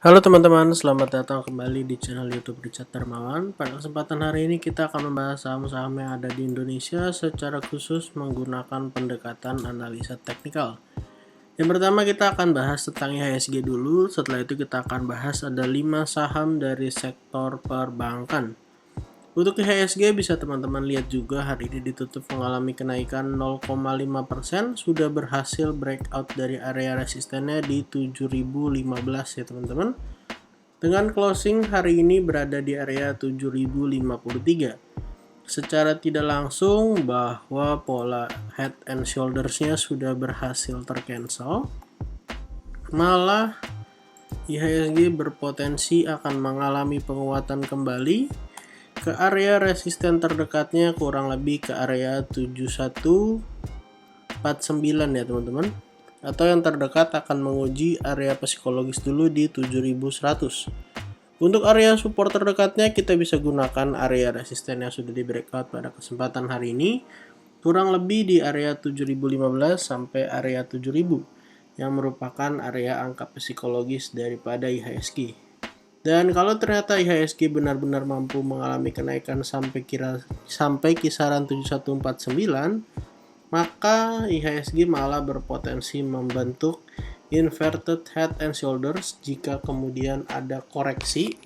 Halo teman-teman, selamat datang kembali di channel YouTube Richard Darmawan. Pada kesempatan hari ini kita akan membahas saham-saham yang ada di Indonesia secara khusus menggunakan pendekatan analisa teknikal. Yang pertama kita akan bahas tentang IHSG dulu, setelah itu kita akan bahas ada 5 saham dari sektor perbankan. Untuk IHSG bisa teman-teman lihat juga hari ini ditutup mengalami kenaikan 0,5%, sudah berhasil breakout dari area resistennya di 7015 ya teman-teman. Dengan closing hari ini berada di area 7053. Secara tidak langsung bahwa pola head and shoulders-nya sudah berhasil tercancel. Malah IHSG berpotensi akan mengalami penguatan kembali ke area resisten terdekatnya kurang lebih ke area 7149 ya teman-teman, atau yang terdekat akan menguji area psikologis dulu di 7100. Untuk area support terdekatnya kita bisa gunakan area resisten yang sudah di breakout pada kesempatan hari ini, kurang lebih di area 7015 sampai area 7000 yang merupakan area angka psikologis daripada IHSG. Dan kalau ternyata IHSG benar-benar mampu mengalami kenaikan sampai kisaran 7149, maka IHSG malah berpotensi membentuk inverted head and shoulders jika kemudian ada koreksi.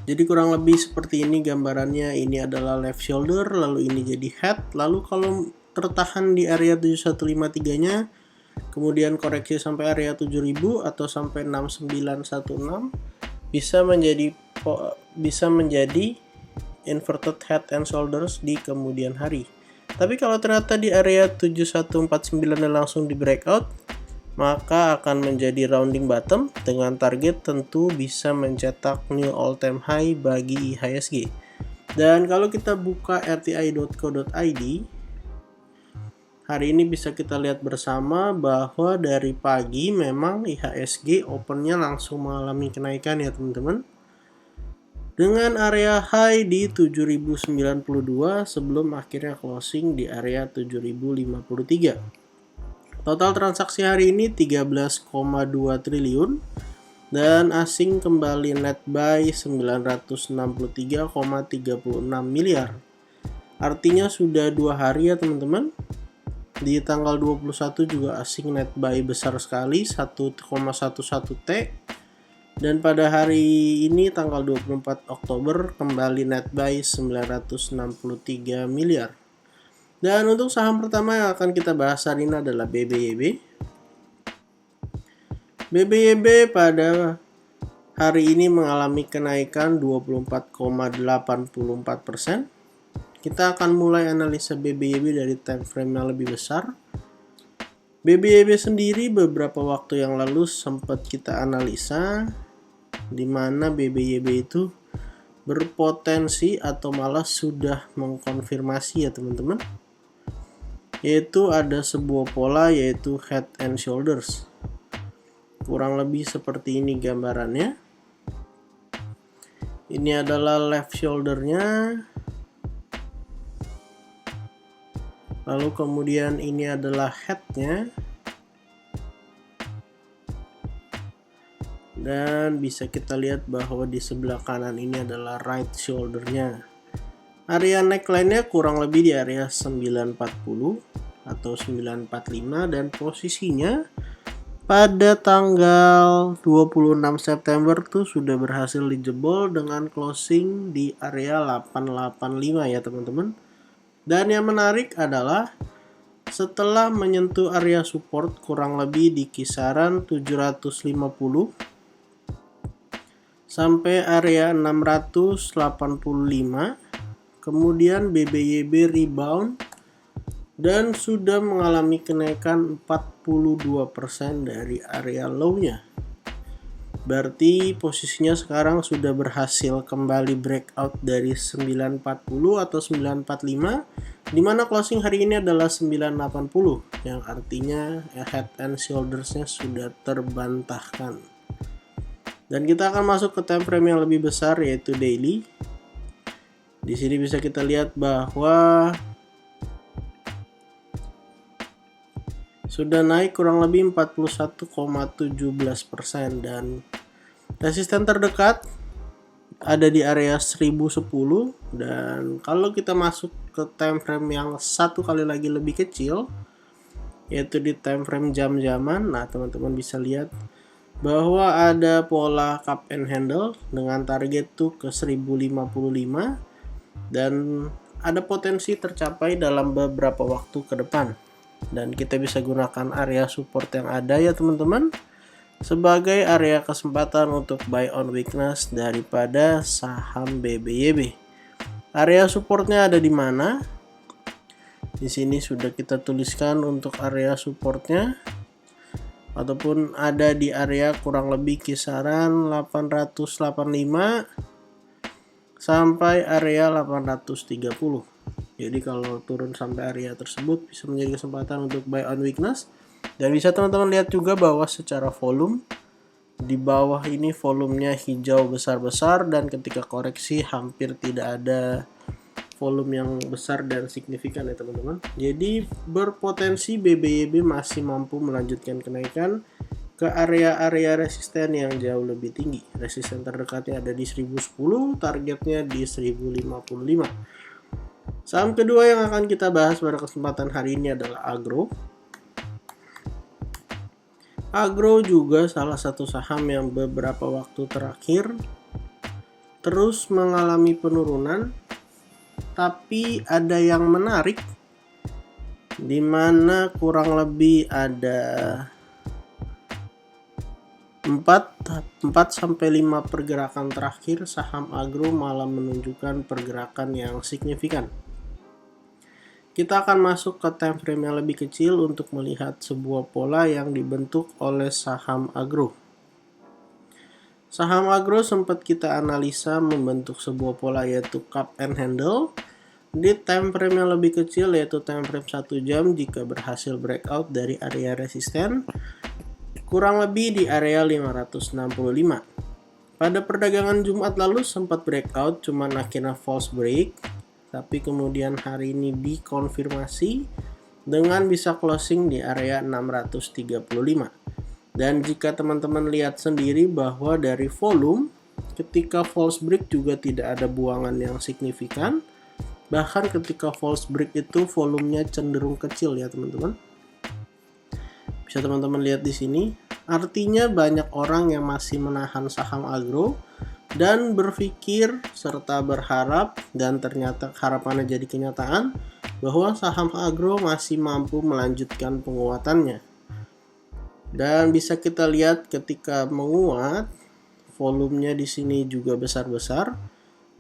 Jadi kurang lebih seperti ini gambarannya, ini adalah left shoulder, lalu ini jadi head, lalu kalau tertahan di area 7153-nya, kemudian koreksi sampai area 7000 atau sampai 6916 bisa menjadi inverted head and shoulders di kemudian hari. Tapi kalau ternyata di area 7149 langsung di breakout, maka akan menjadi rounding bottom dengan target tentu bisa mencetak new all time high bagi IHSG. Dan kalau kita buka rti.co.id, hari ini bisa kita lihat bersama bahwa dari pagi memang IHSG opennya langsung mengalami kenaikan ya teman-teman, dengan area high di 7092 sebelum akhirnya closing di area 7053. Total transaksi hari ini 13,2 triliun dan asing kembali net buy 963,36 miliar. Artinya sudah 2 hari ya teman-teman. Di tanggal 21 juga asing net buy besar sekali 1,11 T, dan pada hari ini tanggal 24 Oktober kembali net buy 963 miliar. Dan untuk saham pertama yang akan kita bahas hari ini adalah BBYB. BBYB pada hari ini mengalami kenaikan 24,84%. Kita akan mulai analisa BBYB dari time frame yang lebih besar. BBYB sendiri beberapa waktu yang lalu sempat kita analisa, di mana BBYB itu berpotensi atau malah sudah mengkonfirmasi ya teman-teman, yaitu ada sebuah pola yaitu head and shoulders. Kurang lebih seperti ini gambarannya. Ini adalah left shouldernya. Lalu kemudian ini adalah headnya, dan bisa kita lihat bahwa di sebelah kanan ini adalah right shouldernya. Area neckline-nya kurang lebih di area 940 atau 945, dan posisinya pada tanggal 26 September tuh sudah berhasil dijebol dengan closing di area 885 ya teman-teman. Dan yang menarik adalah setelah menyentuh area support kurang lebih di kisaran 750 sampai area 685, kemudian BBYB rebound dan sudah mengalami kenaikan 42% dari area low-nya. Berarti posisinya sekarang sudah berhasil kembali breakout dari 940 atau 945, di mana closing hari ini adalah 980, yang artinya head and shoulders-nya sudah terbantahkan. Dan kita akan masuk ke time frame yang lebih besar yaitu daily. Di sini bisa kita lihat bahwa sudah naik kurang lebih 41,17%, dan resisten terdekat ada di area 1010. Dan kalau kita masuk ke time frame yang satu kali lagi lebih kecil, yaitu di time frame jam-jaman, nah teman-teman bisa lihat bahwa ada pola cup and handle dengan target tuh ke 1055, dan ada potensi tercapai dalam beberapa waktu ke depan. Dan kita bisa gunakan area support yang ada ya teman-teman sebagai area kesempatan untuk buy on weakness daripada saham BBYB. Area supportnya ada di mana? Di sini sudah kita tuliskan untuk area supportnya, ataupun ada di area kurang lebih kisaran 885 sampai area 830. Jadi kalau turun sampai area tersebut bisa menjadi kesempatan untuk buy on weakness. Dan bisa teman-teman lihat juga bahwa secara volume di bawah ini volumenya hijau besar-besar, dan ketika koreksi hampir tidak ada volume yang besar dan signifikan ya teman-teman. Jadi berpotensi BBYB masih mampu melanjutkan kenaikan ke area-area resisten yang jauh lebih tinggi. Resisten terdekatnya ada di 1010, targetnya di 1055. Saham kedua yang akan kita bahas pada kesempatan hari ini adalah Agro. Agro juga salah satu saham yang beberapa waktu terakhir terus mengalami penurunan, tapi ada yang menarik di mana kurang lebih ada 4-5 pergerakan terakhir saham agro malah menunjukkan pergerakan yang signifikan. Kita akan masuk ke time frame yang lebih kecil untuk melihat sebuah pola yang dibentuk oleh saham agro. Saham agro sempat kita analisa membentuk sebuah pola yaitu cup and handle di time frame yang lebih kecil, yaitu time frame 1 jam jika berhasil breakout dari area resisten kurang lebih di area 565. Pada perdagangan Jumat lalu sempat breakout, cuman akhirnya false break, tapi kemudian hari ini dikonfirmasi dengan bisa closing di area 635. Dan jika teman-teman lihat sendiri bahwa dari volume, ketika false break juga tidak ada buangan yang signifikan. Bahkan ketika false break itu volumenya cenderung kecil ya teman-teman. Bisa teman-teman lihat di sini. Artinya banyak orang yang masih menahan saham agro dan berpikir serta berharap, dan ternyata harapannya jadi kenyataan bahwa saham agro masih mampu melanjutkan penguatannya. Dan bisa kita lihat ketika menguat, volumenya di sini juga besar-besar.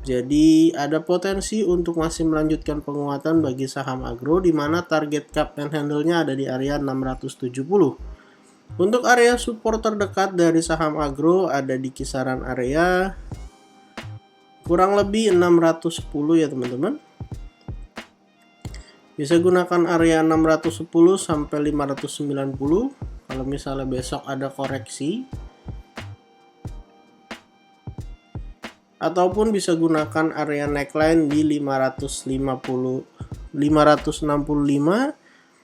Jadi ada potensi untuk masih melanjutkan penguatan bagi saham agro, di mana target cup and handle-nya ada di area 670. Untuk area support terdekat dari saham agro ada di kisaran area kurang lebih 610 ya teman-teman. Bisa gunakan area 610 sampai 590 kalau misalnya besok ada koreksi. Ataupun bisa gunakan area neckline di 565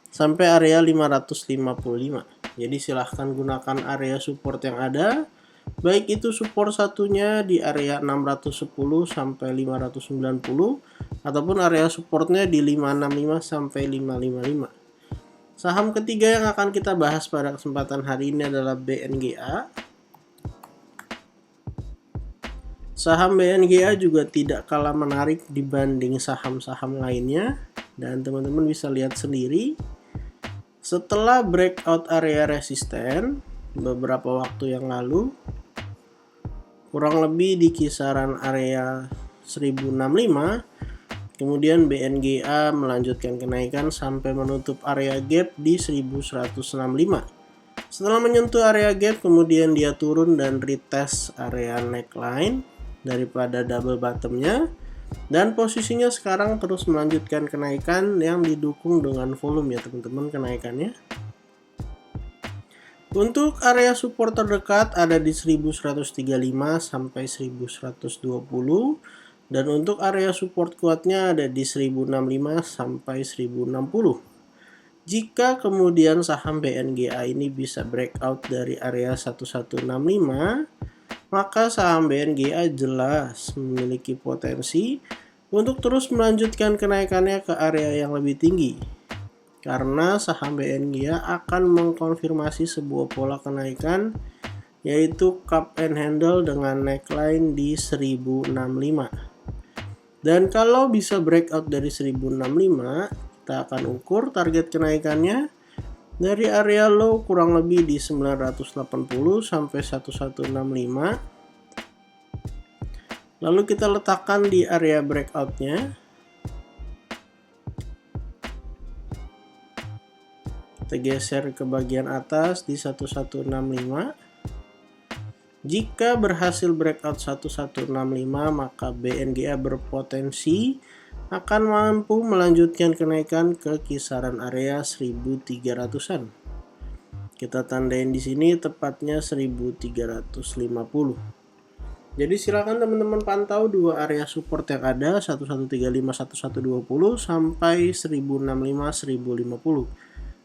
sampai area 555. Jadi silahkan gunakan area support yang ada, baik itu support satunya di area 610 sampai 590 ataupun area supportnya di 565 sampai 555. Saham ketiga yang akan kita bahas pada kesempatan hari ini adalah BNGA. Saham BNGA juga tidak kalah menarik dibanding saham-saham lainnya, dan teman-teman bisa lihat sendiri setelah breakout area resisten beberapa waktu yang lalu kurang lebih di kisaran area 1065, kemudian BNGA melanjutkan kenaikan sampai menutup area gap di 1165. Setelah menyentuh area gap, kemudian dia turun dan retest area neckline daripada double bottomnya, dan posisinya sekarang terus melanjutkan kenaikan yang didukung dengan volume ya teman-teman kenaikannya. Untuk area support terdekat ada di 1135 sampai 1120, dan untuk area support kuatnya ada di 1065 sampai 1060. Jika kemudian saham BNGA ini bisa breakout dari area 1165, maka saham BNGA jelas memiliki potensi untuk terus melanjutkan kenaikannya ke area yang lebih tinggi. Karena saham BNGA akan mengkonfirmasi sebuah pola kenaikan, yaitu cup and handle dengan neckline di 1065. Dan kalau bisa breakout dari 1065, kita akan ukur target kenaikannya dari area low kurang lebih di 980 sampai 1165. Lalu kita letakkan di area breakoutnya. Kita geser ke bagian atas di 1165. Jika berhasil breakout 1165, maka BNGA berpotensi akan mampu melanjutkan kenaikan ke kisaran area 1300-an. Kita tandain di sini tepatnya 1350. Jadi silakan teman-teman pantau dua area support yang ada, 1135 1120 sampai 1065 1050.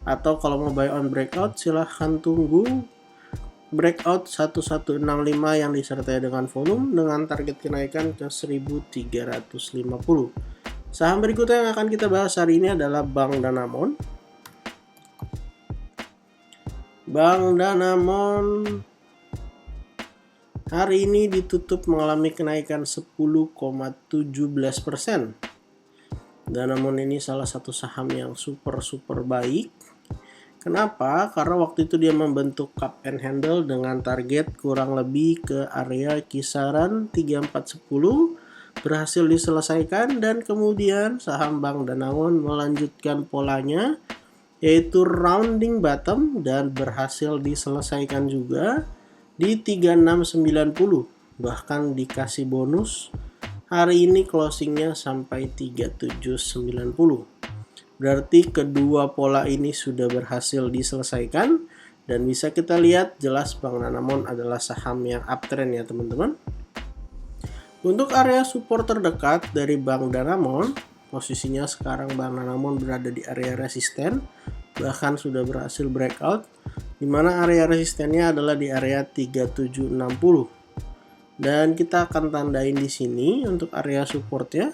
Atau kalau mau buy on breakout silahkan tunggu breakout 1165 yang disertai dengan volume dengan target kenaikan ke 1350. Saham berikutnya yang akan kita bahas hari ini adalah Bank Danamon. Bank Danamon hari ini ditutup mengalami kenaikan 10,17%. Danamon ini salah satu saham yang super baik. Kenapa? Karena waktu itu dia membentuk cup and handle dengan target kurang lebih ke area kisaran 3410, berhasil diselesaikan, dan kemudian saham Bank Danamon melanjutkan polanya yaitu rounding bottom dan berhasil diselesaikan juga di 3690, bahkan dikasih bonus. Hari ini closingnya sampai 3790. Berarti kedua pola ini sudah berhasil diselesaikan dan bisa kita lihat jelas Bank Danamon adalah saham yang uptrend ya teman-teman. Untuk area support terdekat dari Bank Danamon, posisinya sekarang Bank Danamon berada di area resisten, bahkan sudah berhasil breakout, di mana area resistennya adalah di area 3760. Dan kita akan tandain di sini untuk area supportnya.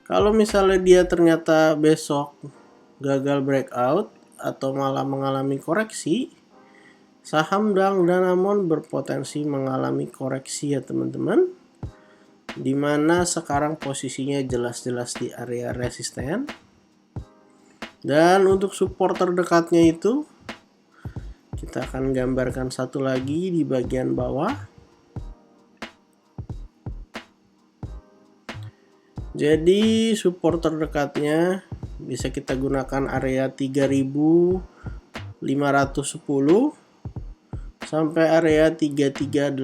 Kalau misalnya dia ternyata besok gagal breakout atau malah mengalami koreksi, saham Bank Danamon berpotensi mengalami koreksi ya teman-teman. Dimana sekarang posisinya jelas-jelas di area resisten. Dan untuk support terdekatnya itu, kita akan gambarkan satu lagi di bagian bawah. Jadi support terdekatnya bisa kita gunakan area 3510 sampai area 3380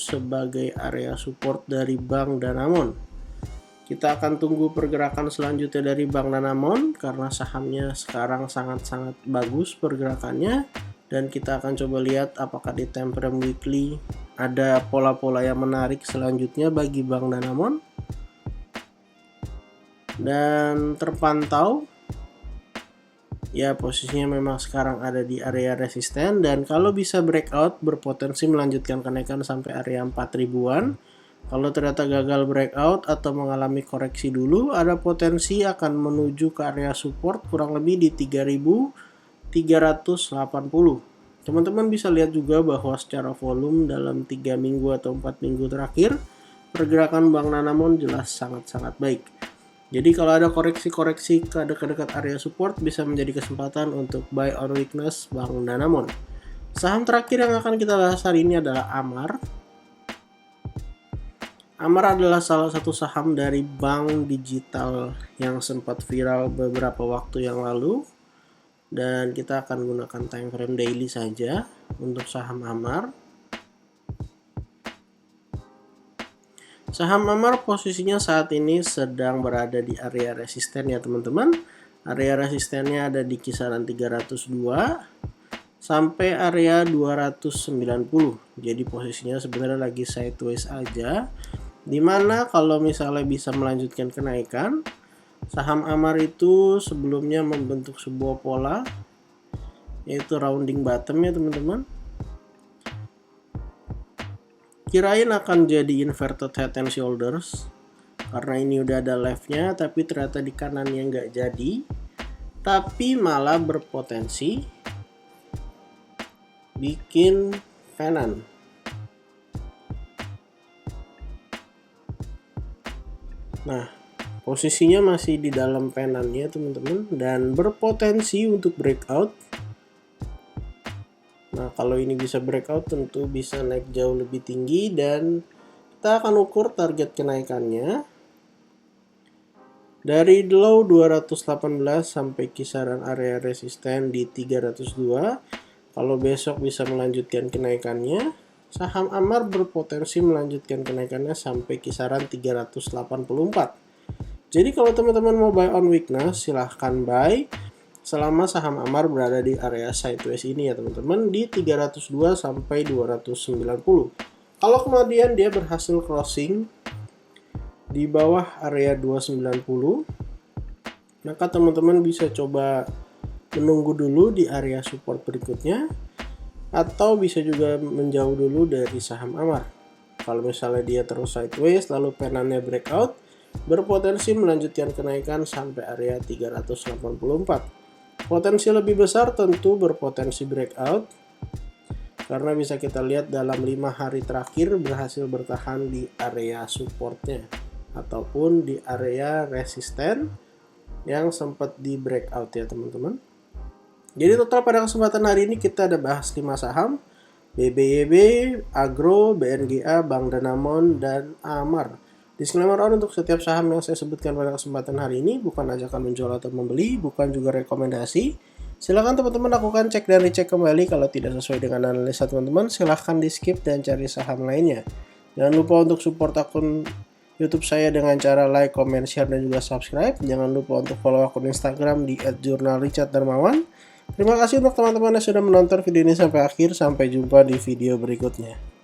sebagai area support dari Bank Danamon. Kita akan tunggu pergerakan selanjutnya dari Bank Danamon karena sahamnya sekarang sangat-sangat bagus pergerakannya, dan kita akan coba lihat apakah di time frame weekly ada pola-pola yang menarik selanjutnya bagi Bank Danamon. Dan terpantau ya posisinya memang sekarang ada di area resisten, dan kalau bisa breakout berpotensi melanjutkan kenaikan sampai area 4000-an. Kalau ternyata gagal breakout atau mengalami koreksi dulu, ada potensi akan menuju ke area support kurang lebih di 3380. Teman-teman bisa lihat juga bahwa secara volume dalam 3 minggu atau 4 minggu terakhir pergerakan Bank Danamon jelas sangat-sangat baik. Jadi kalau ada koreksi-koreksi ke dekat-dekat area support bisa menjadi kesempatan untuk buy on weakness Bank Danamon. Saham terakhir yang akan kita bahas hari ini adalah Amar. Amar adalah salah satu saham dari bank digital yang sempat viral beberapa waktu yang lalu. Dan kita akan gunakan time frame daily saja untuk saham Amar. Saham Amar posisinya saat ini sedang berada di area resisten ya teman-teman. Area resistennya ada di kisaran 302 sampai area 290. Jadi posisinya sebenarnya lagi sideways aja. Dimana kalau misalnya bisa melanjutkan kenaikan, Saham Amar itu sebelumnya membentuk sebuah pola, yaitu rounding bottom ya teman-teman. Kirain akan jadi inverted head and shoulders karena ini udah ada leftnya, tapi ternyata di kanannya nggak jadi, tapi malah berpotensi bikin kanan. Nah, posisinya masih di dalam penannya teman-teman dan berpotensi untuk breakout. Nah, kalau ini bisa breakout tentu bisa naik jauh lebih tinggi dan kita akan ukur target kenaikannya dari low 218 sampai kisaran area resisten di 302. Kalau besok bisa melanjutkan kenaikannya, saham Amar berpotensi melanjutkan kenaikannya sampai kisaran 384. Jadi kalau teman-teman mau buy on weakness, silahkan buy selama saham Amar berada di area sideways ini ya teman-teman, di 302 sampai 290. Kalau kemudian dia berhasil crossing di bawah area 290, maka teman-teman bisa coba menunggu dulu di area support berikutnya, atau bisa juga menjauh dulu dari saham Amar. Kalau misalnya dia terus sideways lalu penannya breakout, berpotensi melanjutkan kenaikan sampai area 384. Potensi lebih besar tentu berpotensi breakout, karena bisa kita lihat dalam 5 hari terakhir berhasil bertahan di area supportnya ataupun di area resisten yang sempat di breakout ya teman-teman. Jadi total pada kesempatan hari ini kita ada bahas 5 saham: BBYB, Agro, BNGA, Bank Danamon, dan Amar. Disclaimer on, untuk setiap saham yang saya sebutkan pada kesempatan hari ini bukan ajakan menjual atau membeli, bukan juga rekomendasi. Silakan teman-teman lakukan cek dan dicek kembali. Kalau tidak sesuai dengan analisa teman-teman, silahkan di skip dan cari saham lainnya. Jangan lupa untuk support akun YouTube saya dengan cara like, comment, share, dan juga subscribe. Jangan lupa untuk follow akun Instagram di @jurnalricharddarmawan. Terima kasih untuk teman-teman yang sudah menonton video ini sampai akhir. Sampai jumpa di video berikutnya.